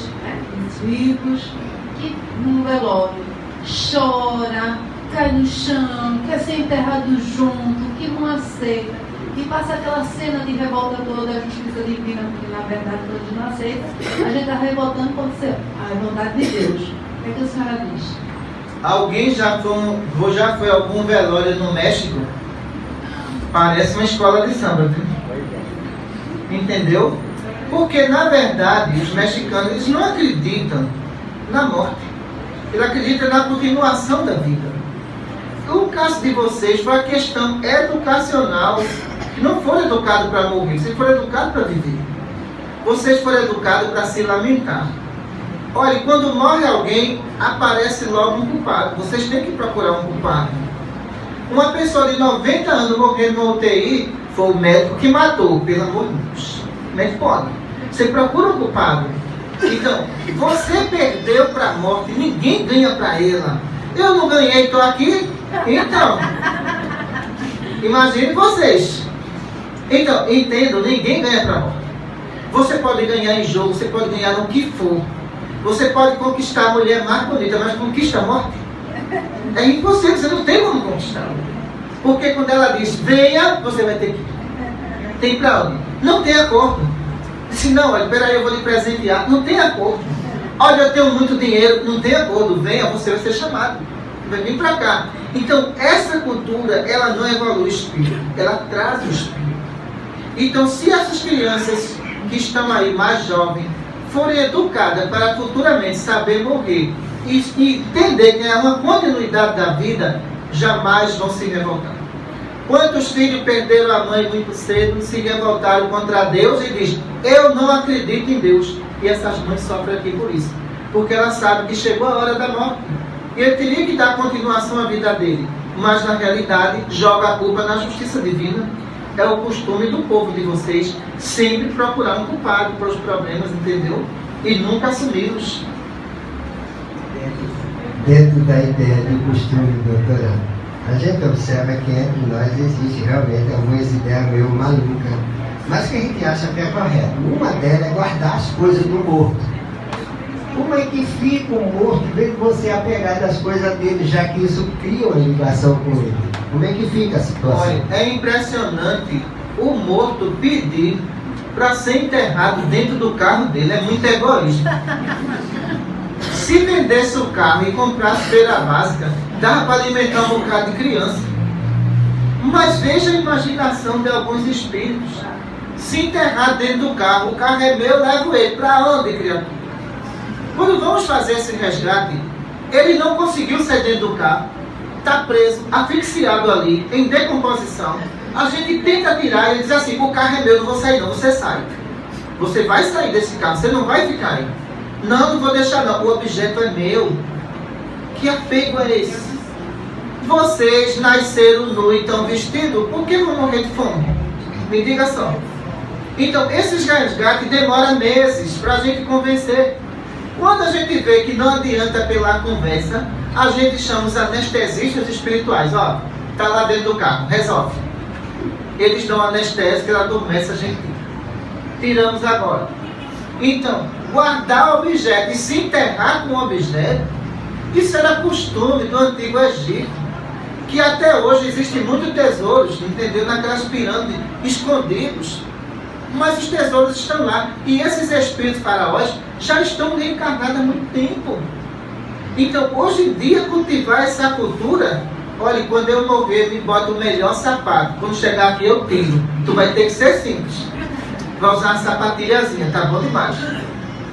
os vivos, que no velório chora, cai no chão, quer ser enterrado junto, que não aceita, e passa aquela cena de revolta toda da justiça divina, porque na verdade todos não aceitam, a gente está revoltando contra a vontade de Deus. O que é que a senhora diz? Alguém já foi a algum velório no México? Parece uma escola de samba, viu? Entendeu? Porque na verdade os mexicanos eles não acreditam na morte. Eles acreditam na continuação da vida. O caso de vocês foi a questão educacional. Não foram educados para morrer, vocês foram educados para viver. Vocês foram educados para se lamentar. Olha, quando morre alguém, aparece logo um culpado. Vocês têm que procurar um culpado. Uma pessoa de 90 anos morrendo no UTI, foi o médico que matou, pelo amor de Deus. Como é que pode? Você procura um culpado. Então, você perdeu para a morte, ninguém ganha para ela. Eu não ganhei, estou aqui. Então, imagine vocês. Então, entendo, ninguém ganha para a morte. Você pode ganhar em jogo, você pode ganhar no que for. Você pode conquistar a mulher mais bonita, mas conquista a morte? É impossível, você não tem como conquistar. Porque quando ela diz, venha, você vai ter que ir. Tem para onde? Não tem acordo. Se não, olha, peraí, eu vou lhe presentear. Não tem acordo. Olha, eu tenho muito dinheiro. Não tem acordo. Venha, você vai ser chamado. Vai vir para cá. Então, essa cultura, ela não evolui o espírito. Ela traz o espírito. Então, se essas crianças que estão aí mais jovens forem educadas para futuramente saber morrer e entender que é uma continuidade da vida, jamais vão se revoltar. Quantos filhos perderam a mãe muito cedo, se revoltaram contra Deus e dizem, eu não acredito em Deus. E essas mães sofrem aqui por isso. Porque elas sabem que chegou a hora da morte. E ele teria que dar continuação à vida dele. Mas na realidade, joga a culpa na justiça divina. É o costume do povo de vocês sempre procurar um culpado para os problemas, entendeu? E nunca assumi-los. Dentro da ideia do costume, doutora, a gente observa que entre nós existe realmente algumas ideias meio malucas, mas que a gente acha que é correto. Uma delas é guardar as coisas do morto. Como é que fica o morto, vem você apegar das coisas dele, já que isso cria uma ligação com ele? Como é que fica a situação? Olha, é impressionante o morto pedir para ser enterrado dentro do carro dele. É muito egoísta. Se vender vendesse o carro e comprasse feira básica, dava para alimentar um bocado de criança. Mas veja a imaginação de alguns espíritos. Se enterrar dentro do carro, o carro é meu, eu levo ele. Para onde, criatura? Quando vamos fazer esse resgate, ele não conseguiu sair dentro do carro. Está preso, asfixiado ali, em decomposição. A gente tenta tirar e ele diz assim, o carro é meu, não vou sair não, você sai. Você vai sair desse carro, você não vai ficar aí. Não, não vou deixar não, o objeto é meu. Que apego é esse? Vocês nasceram nu e estão vestidos, por que vão morrer de fome? Me diga só. Então, esses resgates demoram meses para a gente convencer. Quando a gente vê que não adianta pela conversa, a gente chama os anestesistas espirituais. Ó, tá lá dentro do carro, resolve. Eles dão anestésico, ela adormece, a gente tiramos agora. Então, guardar o objeto e se enterrar com o objeto, isso era costume do Antigo Egito, que até hoje existem muitos tesouros, entendeu? Naquelas pirâmides, escondidos. Mas os tesouros estão lá. E esses espíritos faraós já estão reencarnados há muito tempo. Então, hoje em dia, cultivar essa cultura, olha, quando eu morrer, me bota o melhor sapato. Quando chegar aqui, eu tiro. Tu vai ter que ser simples. Vai usar uma sapatilhazinha, tá bom demais.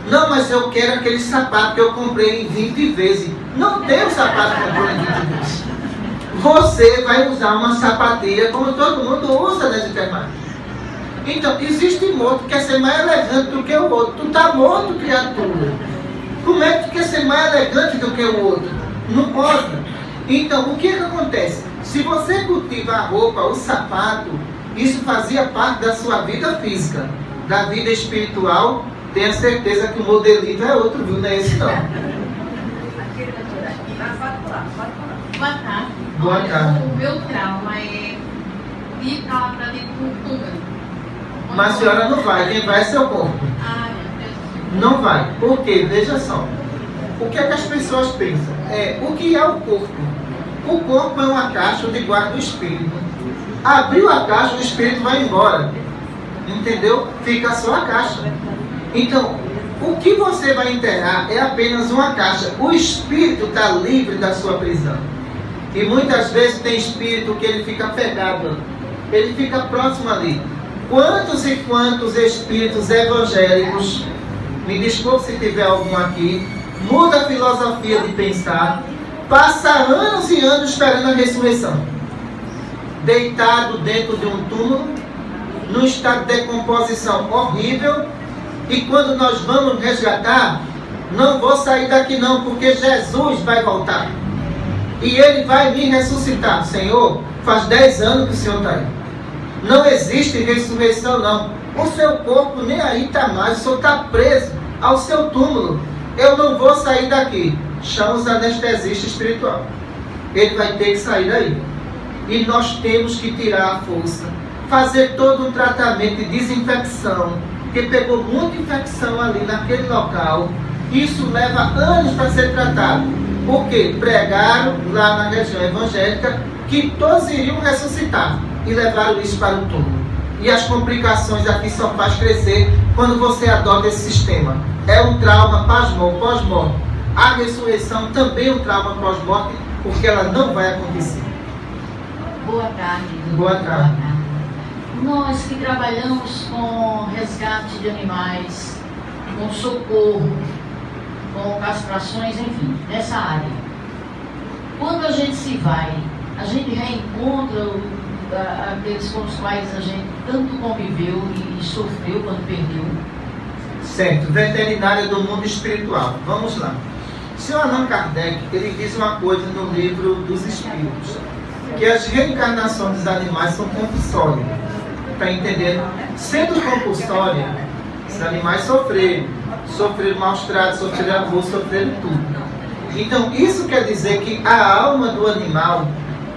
Não, mas eu quero aquele sapato que eu comprei em 20 vezes. Não tem o sapato que eu comprei em 20 vezes. Você vai usar uma sapatilha como todo mundo usa nas enfermagens. Então, existe morto que quer ser mais elegante do que o outro. Tu tá morto, criatura. Como é que tu quer ser mais elegante do que o outro? Não pode. Então, o que acontece? Se você cultiva a roupa, o sapato, isso fazia parte da sua vida física. Da vida espiritual, tenha certeza que o modelinho é outro, viu? Não é esse não. Boa tarde. Boa tarde. O meu trauma é ir para dentro do túmulo. Mas a senhora não vai, quem vai é seu corpo. Ah, meu Deus. Não vai. Por quê? Veja só. O que é que as pessoas pensam? O que é o corpo? O corpo é uma caixa onde guarda o espírito. Abriu a caixa, o espírito vai embora. Entendeu? Fica só a caixa. Então, o que você vai enterrar é apenas uma caixa. O espírito está livre da sua prisão. E muitas vezes tem espírito que ele fica pegado. Ele fica próximo ali. Quantos e quantos espíritos evangélicos, me desculpe se tiver algum aqui, muda a filosofia de pensar, passa anos e anos esperando a ressurreição, deitado dentro de um túmulo, num estado de decomposição horrível, e quando nós vamos resgatar, não vou sair daqui não, porque Jesus vai voltar, e Ele vai me ressuscitar. Senhor, faz 10 anos que o Senhor está aí. Não existe ressurreição não. O seu corpo nem aí está mais. O senhor está preso ao seu túmulo. Eu não vou sair daqui. Chama os anestesistas espiritual. Ele vai ter que sair daí. E nós temos que tirar a força. Fazer todo um tratamento de desinfecção. Porque pegou muita infecção ali naquele local. Isso leva anos para ser tratado. Porque pregaram lá na região evangélica que todos iriam ressuscitar. E levaram isso para o túmulo. E as complicações aqui só faz crescer quando você adota esse sistema. É um trauma pós-morte. A ressurreição também é um trauma pós-morte, porque ela não vai acontecer. Boa tarde. Boa tarde. Nós que trabalhamos com resgate de animais, com socorro, com castrações, enfim, nessa área. Quando a gente se vai, a gente reencontra aqueles com os quais a gente tanto conviveu e sofreu quando perdeu. Certo, veterinária do mundo espiritual. Vamos lá. O senhor Allan Kardec, ele diz uma coisa no livro dos Espíritos, que as reencarnações dos animais são compulsórias. Está entendendo? Sendo compulsória, os animais sofreram maus tratos, sofreram abuso, sofreram tudo. Então, isso quer dizer que a alma do animal,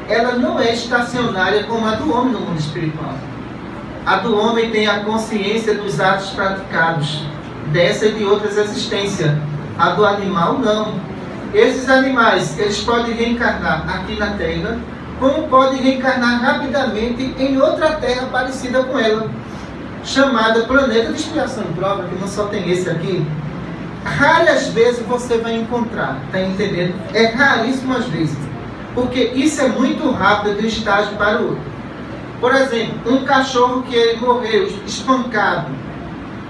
ela não é estacionária como a do homem no mundo espiritual. A do homem tem a consciência dos atos praticados, dessa e de outras existências. A do animal, não. Esses animais, eles podem reencarnar aqui na Terra, como podem reencarnar rapidamente em outra Terra parecida com ela, chamada planeta de expiação e prova, que não só tem esse aqui. raras vezes você vai encontrar, tá entendendo? É raríssimo às vezes, porque isso é muito rápido de um estágio para o outro. Por exemplo, um cachorro que ele morreu espancado,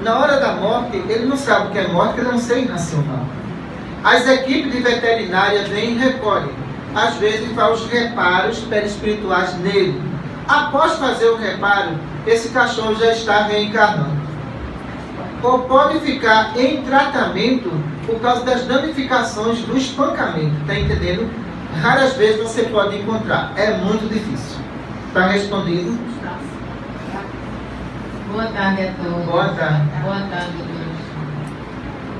na hora da morte, ele não sabe o que é morte, ele é um ser irracional. As equipes de veterinária vêm e recolhem, às vezes fazem os reparos perispirituais nele. Após fazer o reparo, esse cachorro já está reencarnando. Ou pode ficar em tratamento por causa das danificações do espancamento, está entendendo? Raras vezes você pode encontrar, é muito difícil. Está respondido? Boa tarde a todos. Boa tarde. Boa tarde a todos.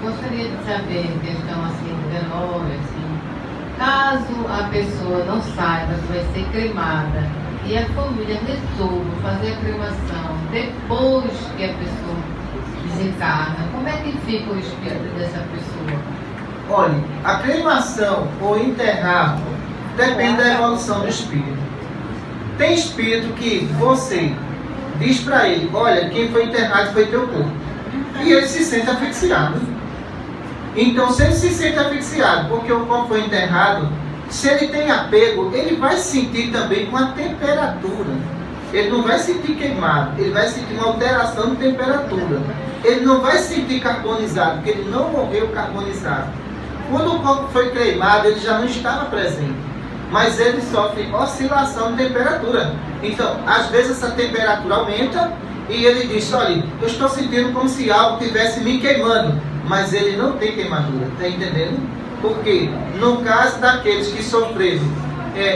Gostaria de saber, questão assim, do velório, assim, caso a pessoa não saiba que vai ser cremada e a família resolva fazer a cremação depois que a pessoa desencarna, como é que fica o espírito dessa pessoa? Olha, a cremação ou enterrar depende da evolução do espírito. Tem espírito que você diz para ele, olha, quem foi enterrado foi teu corpo. E ele se sente asfixiado. Então, se ele se sente asfixiado porque o corpo foi enterrado, se ele tem apego, ele vai sentir também com a temperatura. Ele não vai sentir queimado, ele vai sentir uma alteração de temperatura. Ele não vai sentir carbonizado, porque ele não morreu carbonizado. Quando o corpo foi queimado, ele já não estava presente, mas ele sofre oscilação de temperatura. Então, às vezes essa temperatura aumenta e ele diz, olha, eu estou sentindo como se algo estivesse me queimando, mas ele não tem queimadura, está entendendo? Porque no caso daqueles que sofreram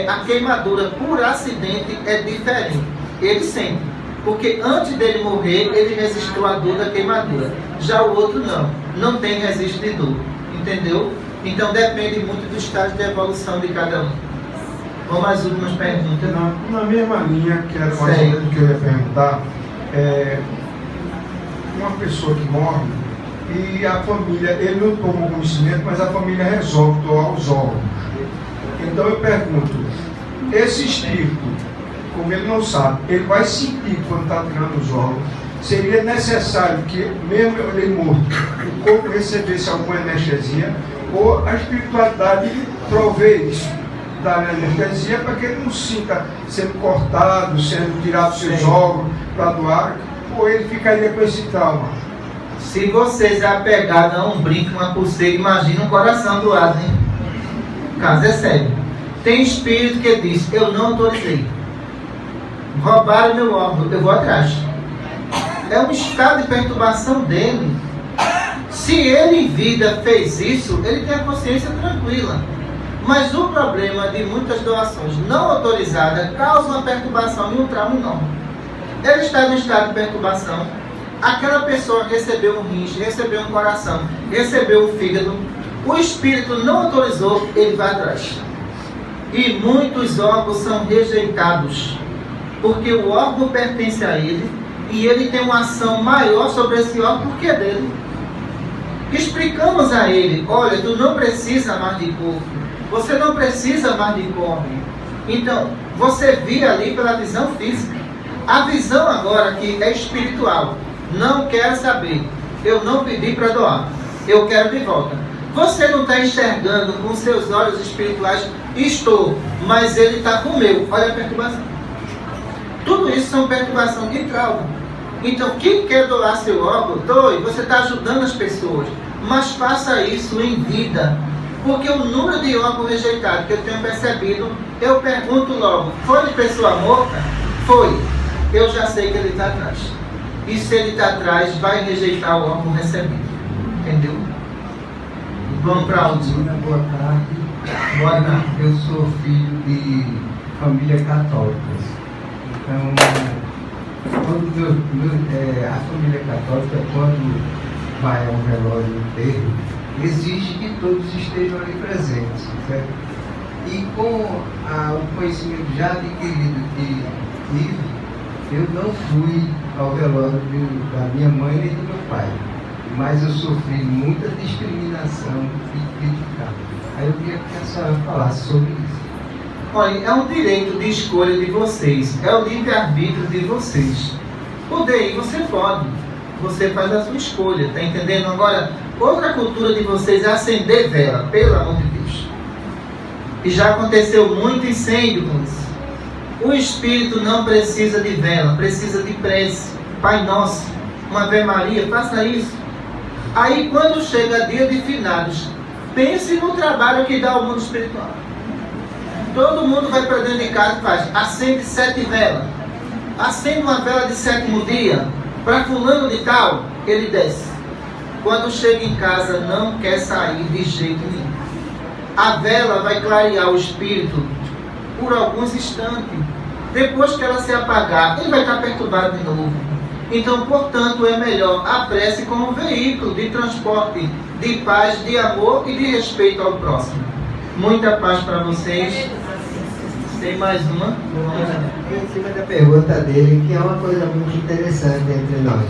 a queimadura por acidente é diferente. Ele sente, porque antes dele morrer, ele resistiu à dor da queimadura. Já o outro não tem registro de dor, entendeu? Então depende muito do estágio de evolução de cada um. Vamos às últimas perguntas. Na mesma linha, que era mais ou menos o que eu ia perguntar, uma pessoa que morre e a família, ele não toma conhecimento, mas a família resolve doar os órgãos. Então eu pergunto, esse espírito, como ele não sabe, ele vai sentir quando está tirando os órgãos. Seria necessário que, mesmo ele morto, o corpo recebesse alguma anestesia, ou a espiritualidade provê isso, da anestesia, para que ele não sinta sendo cortado, sendo tirado seus órgãos para doar, ou ele ficaria com esse trauma. Se vocês é apegado a um brinco, uma pulseira, imagina um coração doado, hein? O caso é sério. Tem espírito que diz, eu não autorizei. Roubaram meu órgão, eu vou atrás. É um estado de perturbação dele. Se ele em vida fez isso, ele tem a consciência tranquila. Mas o problema de muitas doações não autorizadas causa uma perturbação e um trauma enorme. Ele está no estado de perturbação. Aquela pessoa recebeu um rins, recebeu um coração, recebeu um fígado. O espírito não autorizou, ele vai atrás. E muitos órgãos são rejeitados, porque o órgão pertence a ele e ele tem uma ação maior sobre esse órgão porque é dele. Explicamos a ele, olha, tu não precisa mais de corpo, você não precisa mais de corpo. Então, você via ali pela visão física. A visão agora aqui é espiritual. Não quero saber, eu não pedi para doar, eu quero de volta. Você não está enxergando com seus olhos espirituais, estou, mas ele está com o meu. Olha a perturbação. Tudo isso são perturbação de trauma. Então, quem quer doar seu órgão, doe, você está ajudando as pessoas, mas faça isso em vida. Porque o número de órgãos rejeitados que eu tenho percebido, eu pergunto logo, foi de pessoa morta? Foi. Eu já sei que ele está atrás. E se ele está atrás, vai rejeitar o órgão recebido. Entendeu? Vamos para a última. Boa tarde. Boa tarde. Eu sou filho de família católica. Então, quando a família católica, quando vai ao velório enterro, exige que todos estejam ali presentes, certo? E com o conhecimento já adquirido que tive, eu não fui ao velório da minha mãe nem do meu pai, mas eu sofri muita discriminação e crítica. Aí eu queria que a senhora falasse sobre isso. Olha, é um direito de escolha de vocês, é o livre-arbítrio de vocês. Poder ir, você pode, você faz a sua escolha, tá entendendo? Agora, Outra cultura de vocês é acender vela, pelo amor de Deus. E já aconteceu muito incêndio com isso. O espírito não precisa de vela, precisa de prece. Pai Nosso, uma Ave Maria, faça isso. Aí quando chega dia de finados, pense no trabalho que dá ao mundo espiritual. Todo mundo vai para dentro de casa e faz, acende 7 velas. Acende uma vela de 7º dia, para fulano de tal, ele desce. Quando chega em casa, não quer sair de jeito nenhum. A vela vai clarear o espírito por alguns instantes. Depois que ela se apagar, ele vai estar perturbado de novo. Então, portanto, é melhor a prece como veículo de transporte, de paz, de amor e de respeito ao próximo. Muita paz para vocês. Tem mais uma? Em cima da pergunta dele, que é uma coisa muito interessante entre nós.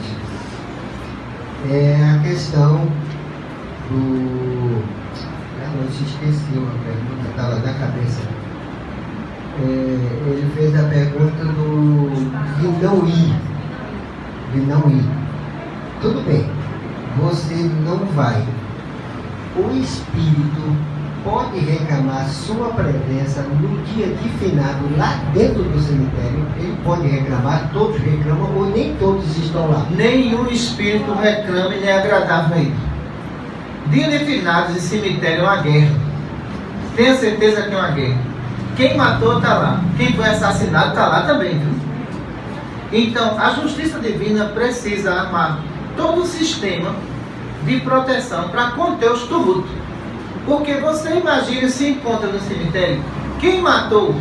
É a questão do... Eu esqueci uma pergunta, estava na cabeça. Ele fez a pergunta de não ir. De não ir. Tudo bem, você não vai. O espírito pode reclamar sua presença no dia de finado lá dentro do cemitério. Ele pode reclamar, todos reclamam ou nem todos estão lá. Nenhum espírito reclama e nem é agradável a ele. Dia de finados e cemitério é uma guerra. Tenha certeza que é uma guerra. Quem matou está lá. Quem foi assassinado está lá também, viu? Então, a justiça divina precisa armar todo o sistema de proteção para conter os tumultos. Porque você imagina, se encontra no cemitério, quem matou?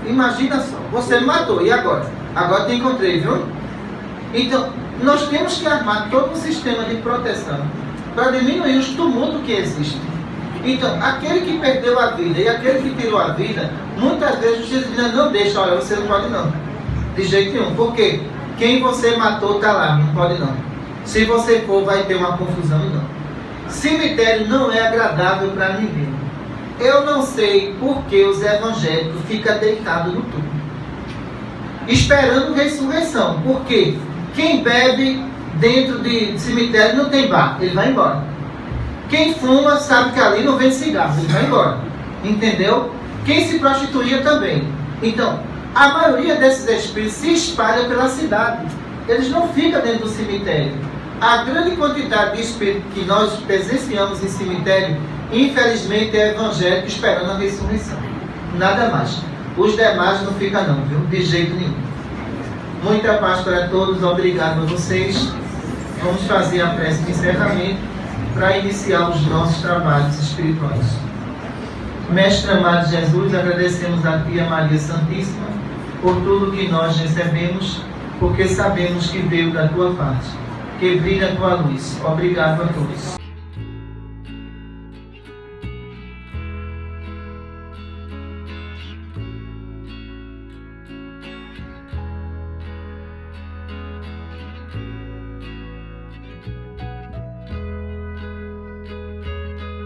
Imagina só, você matou, e agora? Agora te encontrei, viu? Então, nós temos que armar todo um sistema de proteção para diminuir os tumultos que existem. Então, aquele que perdeu a vida e aquele que tirou a vida, muitas vezes a justiça divina não deixa, olha, você não pode não. De jeito nenhum. Por quê? Quem você matou está lá, não pode não. Se você for, vai ter uma confusão e não. Cemitério não é agradável para ninguém. Eu não sei por que os evangélicos ficam deitados no túmulo, esperando ressurreição. Porque quem bebe dentro de cemitério não tem bar, ele vai embora. Quem fuma sabe que ali não vende cigarro, ele vai embora. Entendeu? Quem se prostituía também. Então, a maioria desses espíritos se espalha pela cidade. Eles não ficam dentro do cemitério. A grande quantidade de espíritos que nós presenciamos em cemitério, infelizmente, é evangélico esperando a ressurreição. Nada mais. Os demais não ficam não, viu? De jeito nenhum. Muita paz para todos. Obrigado a vocês. Vamos fazer a prece de encerramento para iniciar os nossos trabalhos espirituais. Mestre amado Jesus, agradecemos a Ti, a Maria Santíssima, por tudo que nós recebemos, porque sabemos que veio da Tua parte. Que brilhe a Tua luz. Obrigado a todos.